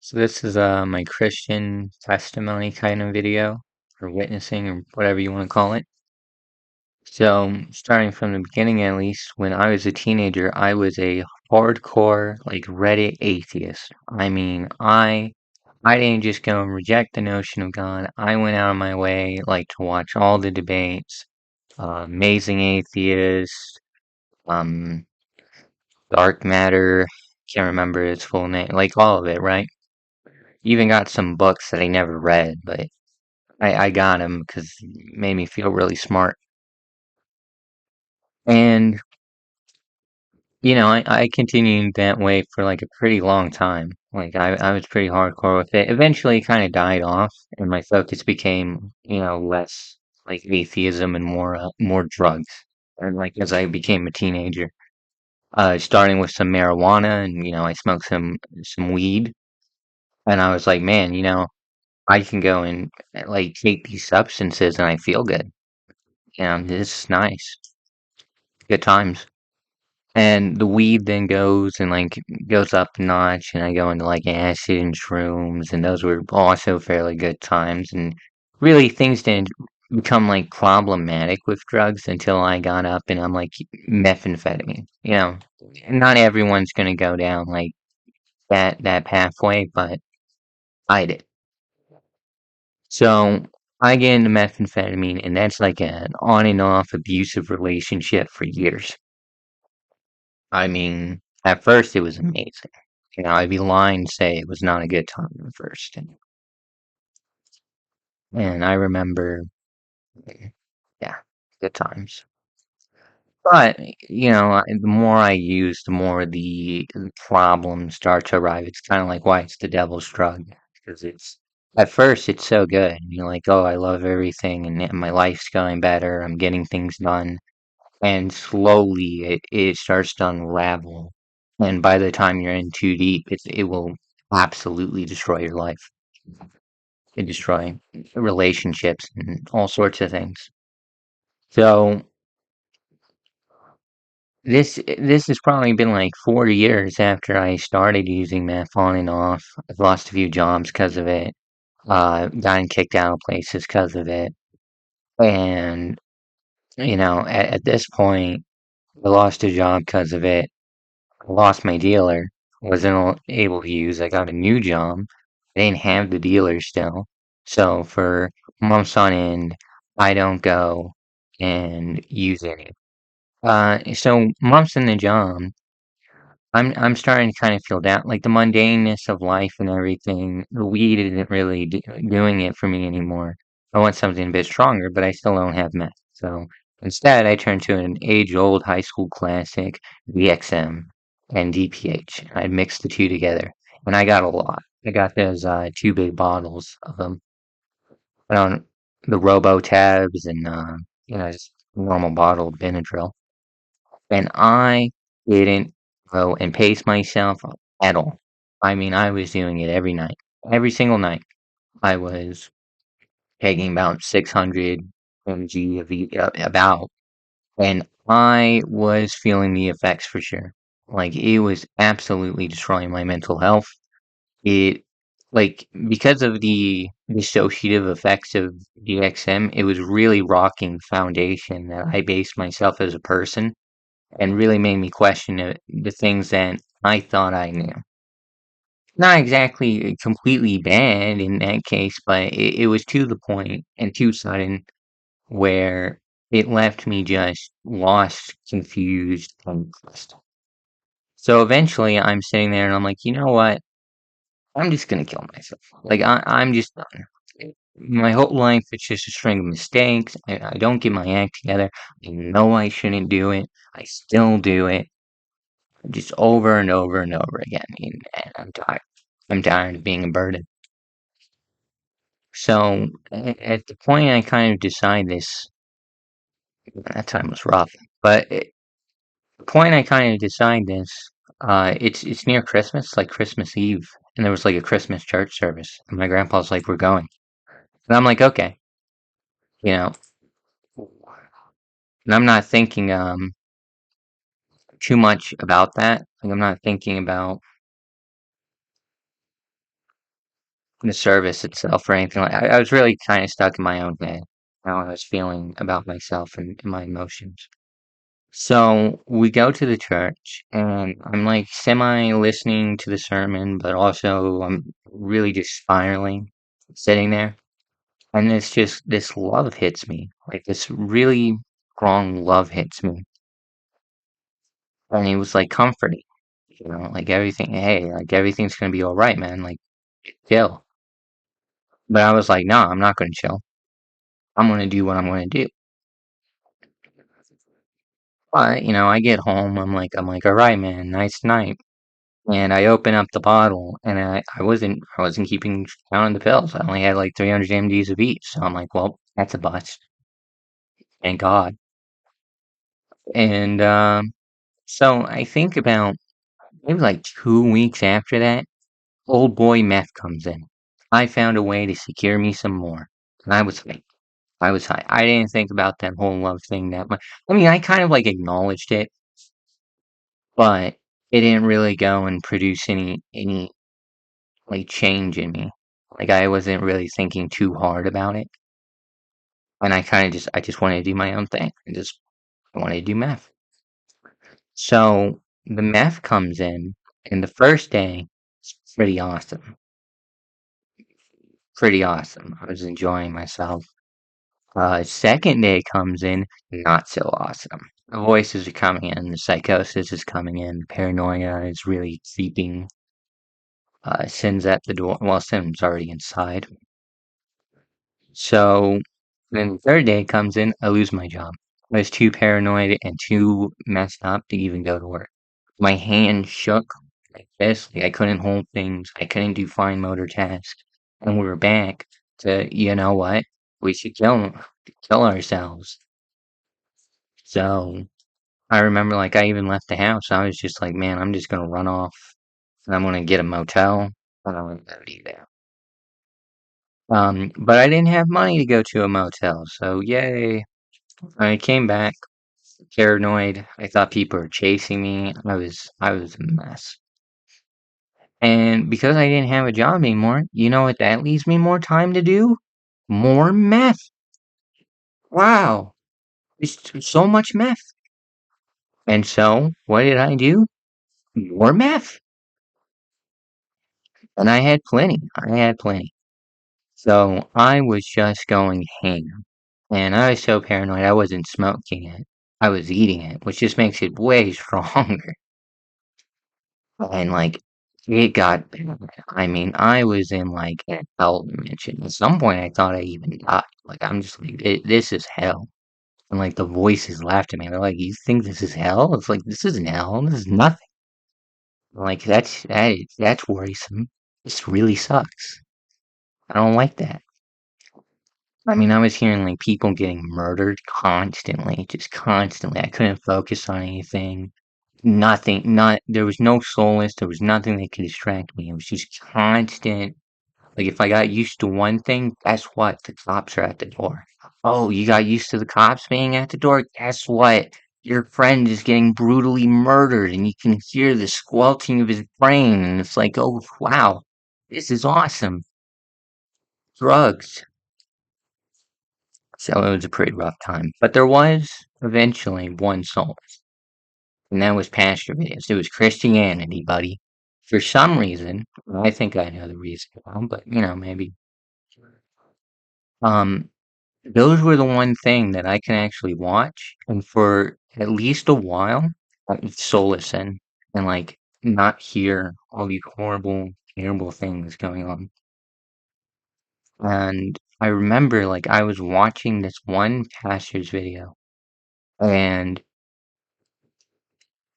So this is my Christian testimony kind of video, or witnessing, or whatever you want to call it. So starting from the beginning, at least, when I was a teenager, I was a hardcore, like, Reddit atheist. I mean, I didn't just go and reject the notion of God. I went out of my way, like, to watch all the debates, Amazing Atheist, um, Dark Matter, can't remember its full name, like all of it, right? Even got some books that I never read, but I got them because it made me feel really smart. And, I continued that way for like a pretty long time. Like I was pretty hardcore with it. Eventually it kind of died off and my focus became, less like atheism and more drugs. And like as I became a teenager, starting with some marijuana and, I smoked some weed and I was like, man, I can go and like take these substances and I feel good. This is nice. Good times. And the weed then goes and like goes up a notch, and I go into like acid and shrooms, and those were also fairly good times. And really, things didn't become like problematic with drugs until I got up and I'm like methamphetamine. Not everyone's gonna go down like that pathway, but I did. So I get into methamphetamine, and that's like an on and off abusive relationship for years. I mean, at first it was amazing. I'd be lying to say it was not a good time at first. And I remember, yeah, good times. But, the more I use, the more the problems start to arrive. It's kind of like why it's the devil's drug. Because at first it's so good. And you're like, oh, I love everything and my life's going better. I'm getting things done. And slowly it starts to unravel. And by the time you're in too deep, it will absolutely destroy your life. It destroy relationships and all sorts of things. So this has probably been like 4 years after I started using meth on and off. I've lost a few jobs because of it. Gotten kicked out of places because of it. And at this point, I lost a job because of it. I lost my dealer. Wasn't able to use. I got a new job. I didn't have the dealer still. So for months on end, I don't go and use any. So months in the job, I'm starting to kind of feel down, like the mundaneness of life and everything. The weed isn't really doing it for me anymore. I want something a bit stronger, but I still don't have meth. So instead, I turned to an age-old high school classic, VXM and DPH. I mixed the two together, and I got a lot. I got those two big bottles of them. Put on the Robo tabs and just normal bottle of Benadryl. And I didn't go and pace myself at all. I mean, I was doing it every night. Every single night. I was taking about 600 mg of about, and I was feeling the effects for sure. Like, it was absolutely destroying my mental health. It, like, because of the dissociative effects of DXM, it was really rocking the foundation that I based myself as a person and really made me question the things that I thought I knew. Not exactly completely bad in that case, but it was to the point and too sudden where it left me just lost, confused, and lost. So eventually I'm sitting there and I'm like, you know what? I'm just gonna kill myself. Like I'm just done. My whole life it's just a string of mistakes. I don't get my act together. I know I shouldn't do it. I still do it. Just over and over and over again, and I'm tired. I'm tired of being a burden. So at the point I kind of decide this, that time was rough, but at the point I kind of decide this, it's near Christmas, like Christmas Eve, and there was like a Christmas church service, and my grandpa's like, "We're going," and I'm like, "Okay," you know, and I'm not thinking too much about that. Like I'm not thinking about the service itself or anything like. I was really kind of stuck in my own head, how I was feeling about myself and my emotions. So we go to the church, and I'm like semi listening to the sermon, but also I'm really just spiraling, sitting there. And it's just this love hits me, like this really strong love hits me. And it was like comforting, like everything, hey, like everything's gonna be all right, man. Like, chill. But I was like, no, I'm not gonna chill. I'm gonna do what I'm gonna do. But, I get home, I'm like, all right, man, nice night. And I open up the bottle, and I wasn't keeping count of the pills. I only had like 300 mgs of each. So I'm like, well, that's a bust. Thank God. And so I think about maybe like 2 weeks after that, old boy meth comes in. I found a way to secure me some more. And I was high. I was high. I didn't think about that whole love thing that much. I mean, I kind of like acknowledged it, but it didn't really go and produce any like change in me. Like I wasn't really thinking too hard about it. And I just wanted to do my own thing. I wanted to do math. So the math comes in, and the first day is pretty awesome. Pretty awesome. I was enjoying myself. Second day comes in, not so awesome. The voices are coming in, the psychosis is coming in, paranoia is really creeping. Sin's at the door. Well, Sin's already inside. So then the third day comes in, I lose my job. I was too paranoid and too messed up to even go to work. My hand shook like this. Like I couldn't hold things. I couldn't do fine motor tasks. And we were back to, you know what? We should kill ourselves. So I remember like I even left the house. I was just like, man, I'm just gonna run off and I'm gonna get a motel and I'm gonna be there. But I didn't have money to go to a motel, so yay. I came back paranoid. I thought people were chasing me. I was a mess. And because I didn't have a job anymore, you know what that leaves me more time to do? More meth. Wow. It's so much meth. And so, what did I do? More meth. And I had plenty. I had plenty. So I was just going ham. And I was so paranoid I wasn't smoking it. I was eating it, which just makes it way stronger. And like it got bad. I mean, I was in like a hell dimension. At some point I thought I even died. Like I'm just like this is hell. And like the voices laughed at me. They're like, "You think this is hell?" It's like this isn't hell. This is nothing. Like that's worrisome. This really sucks. I don't like that. I mean, I was hearing like people getting murdered constantly, just constantly. I couldn't focus on anything. Nothing, not there was no solace. There was nothing that could distract me. It was just constant. Like if I got used to one thing, guess what? The cops are at the door. Oh, you got used to the cops being at the door? Guess what? Your friend is getting brutally murdered, and you can hear the squelching of his brain, and it's like, oh wow, this is awesome. Drugs. So it was a pretty rough time. But there was eventually one solace, and that was pastor videos. It was Christianity, buddy. For some reason, I think I know the reason now, but maybe. Um, those were the one thing that I can actually watch, and for at least a while, I could solace in, and like not hear all these horrible, terrible things going on. And I remember like I was watching this one pastor's video, and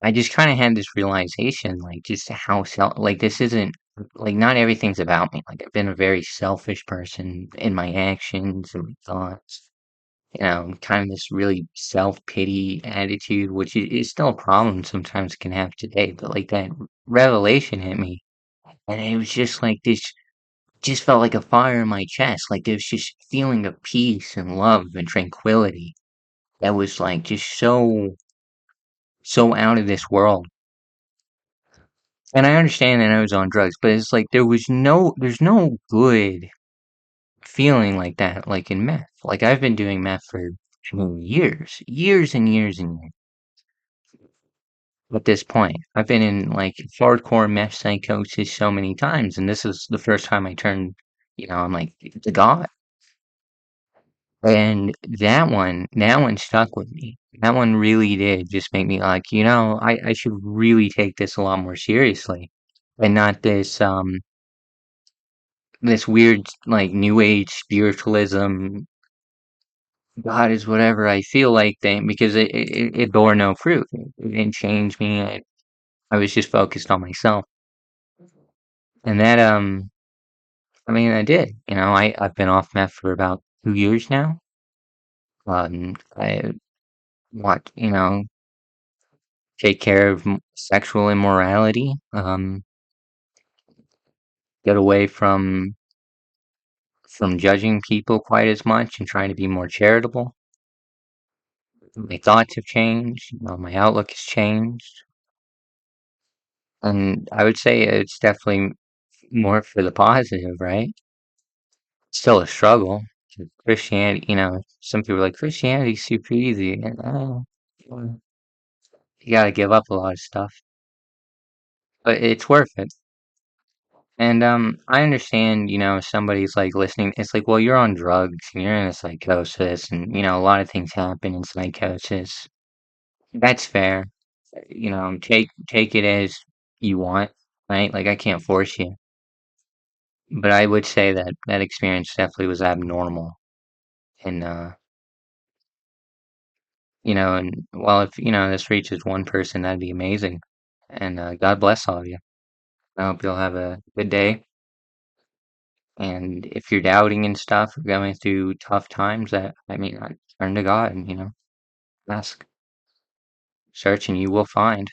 I just kind of had this realization, like just how like this isn't like not everything's about me. Like I've been a very selfish person in my actions and my thoughts. Kind of this really self-pity attitude, which is still a problem sometimes can have today. But like that revelation hit me, and it was just like this, just felt like a fire in my chest. Like there was just feeling of peace and love and tranquility that was like just so out of this world. And I understand that I was on drugs, but it's like there's no good feeling like that, like in meth. Like I've been doing meth for years, years and years and years at this point. I've been in like hardcore meth psychosis so many times, and this is the first time I turned, I'm like to God. And that one stuck with me. That one really did just make me like, I should really take this a lot more seriously and not this weird like new age spiritualism. God is whatever I feel like thing because it bore no fruit. It didn't change me. I was just focused on myself. And I mean I did. I've been off meth for about 2 years now. I want, take care of sexual immorality, get away from judging people quite as much and trying to be more charitable. My thoughts have changed, my outlook has changed, and I would say it's definitely more for the positive, right? Still a struggle. Christianity, some people are like Christianity's super easy, and well, you gotta give up a lot of stuff, but it's worth it. And I understand, somebody's like listening. It's like, well, you're on drugs and you're in a psychosis, and a lot of things happen in psychosis. That's fair. Take it as you want, right? Like I can't force you, but I would say that that experience definitely was abnormal. And and well, if this reaches one person, that'd be amazing. And God bless all of you. I hope you'll have a good day. And if you're doubting and stuff, or going through tough times, I turn to God and, ask. Search and you will find.